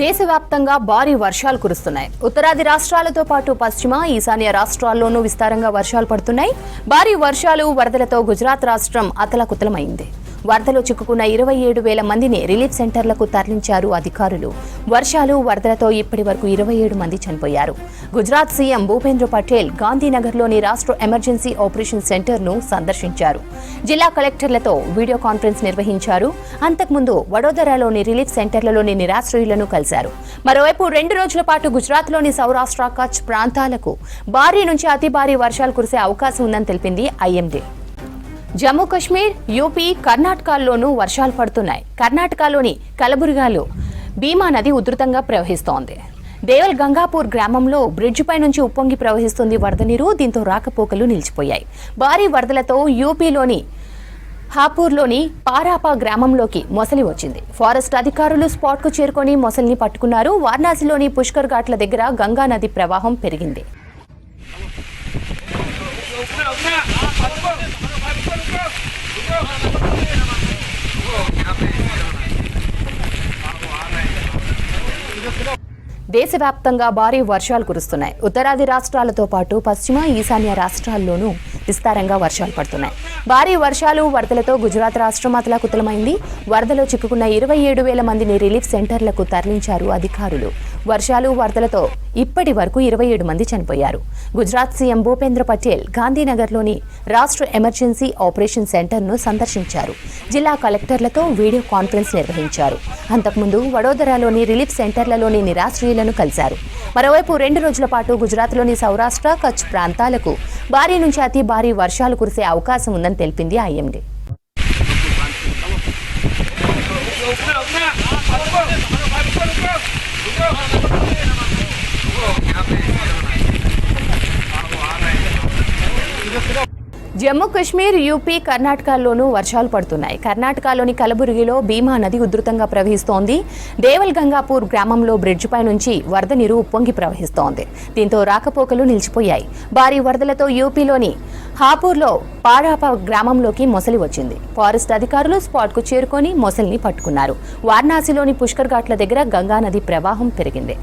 దేశవ్యాప్తంగా భారీ వర్షాలు కురుస్తున్నాయి. ఉత్తరాది రాష్ట్రాలతో పాటు పశ్చిమ, ఈశాన్య రాష్ట్రాల్లోనూ విస్తారంగా వర్షాలు పడుతున్నాయి. భారీ వర్షాలు, వరదలతో గుజరాత్ రాష్ట్రం అతలాకుతలమైంది. వరదలో చిక్కుకున్న 27,000 మందిని రిలీఫ్ సెంటర్లకు తరలించారు అధికారులు. వర్షాలు, వరదలతో ఇప్పటి వరకు 27 మంది చనిపోయారు. గుజరాత్ సీఎం భూపేంద్ర పటేల్ గాంధీనగర్లోని రాష్ట్ర ఎమర్జెన్సీ ఆపరేషన్ సెంటర్ను సందర్శించారు. జిల్లా కలెక్టర్లతో వీడియో కాన్ఫరెన్స్ నిర్వహించారు. అంతకుముందు వడోదరాలోని రిలీఫ్ సెంటర్లలోని నిరాశ్రయులను కలిశారు. మరోవైపు 2 రోజుల పాటు గుజరాత్లోని సౌరాష్ట్ర, కచ్ ప్రాంతాలకు భారీ నుంచి అతి భారీ వర్షాలు కురిసే అవకాశం ఉందని తెలిపింది ఐఎండీ. జమ్మూ కశ్మీర్, యూపీ, కర్ణాటకల్లోనూ వర్షాలు పడుతున్నాయి. కర్ణాటకలోని కలబుర్గిలో భీమా నది ఉధృతంగా ప్రవహిస్తోంది. దేవల్ గంగాపూర్ గ్రామంలో బ్రిడ్జిపై నుంచి ఉప్పొంగి ప్రవహిస్తుంది వరద నీరు. దీంతో రాకపోకలు నిలిచిపోయాయి. భారీ వరదలతో యూపీలోని హాపూర్లోని పారాపా గ్రామంలోకి మొసలి వచ్చింది. ఫారెస్ట్ అధికారులు స్పాట్కు చేరుకొని మొసలిని పట్టుకున్నారు. వారణాసిలోని పుష్కర్ ఘాట్ల దగ్గర గంగా నది ప్రవాహం పెరిగింది. దేశవ్యాప్తంగా భారీ వర్షాలు కురుస్తున్నాయి. ఉత్తరాది రాష్ట్రాలతో పాటు పశ్చిమ, ఈశాన్య రాష్ట్రాల్లోనూ విస్తారంగా వర్షాలు పడుతున్నాయి. భారీ వర్షాలు, వరదలతో గుజరాత్ రాష్ట్రం అతలాకుతలమైంది. వరదలో చిక్కుకున్న 27,000 మందిని రిలీఫ్ సెంటర్లకు తరలించారు అధికారులు. వర్షాలు, వరదలతో ఇప్పటి వరకు 27 మంది చనిపోయారు. గుజరాత్ సీఎం భూపేంద్ర పటేల్ గాంధీనగర్లోని రాష్ట్ర ఎమర్జెన్సీ ఆపరేషన్ సెంటర్ను సందర్శించారు. జిల్లా కలెక్టర్లతో వీడియో కాన్ఫరెన్స్ నిర్వహించారు. అంతకుముందు వడోదరాలోని రిలీఫ్ సెంటర్లలోని నిరాశ్రయులను కలిశారు. మరోవైపు 2 రోజుల పాటు గుజరాత్లోని సౌరాష్ట్ర, కచ్ ప్రాంతాలకు భారీ నుంచి అతి భారీ వర్షాలు కురిసే అవకాశం ఉందని తెలిపింది ఐఎండీ. జమ్మూ కశ్మీర్, యూపీ, కర్ణాటకల్లోనూ వర్షాలు పడుతున్నాయి. కర్ణాటకలోని కలబుర్గిలో భీమా నది ఉధృతంగా ప్రవహిస్తోంది. దేవల్ గంగాపూర్ గ్రామంలో బ్రిడ్జిపై నుంచి వరద నీరు ఉప్పొంగి ప్రవహిస్తోంది. దీంతో రాకపోకలు నిలిచిపోయాయి. భారీ వరదలతో యూపీలోని హాపూర్లో పారాపా గ్రామంలోకి మొసలి వచ్చింది. ఫారెస్ట్ అధికారులు స్పాట్కు చేరుకొని మొసలిని పట్టుకున్నారు. వారణాసిలోని పుష్కర్ ఘాట్ల దగ్గర గంగా నది ప్రవాహం పెరిగింది.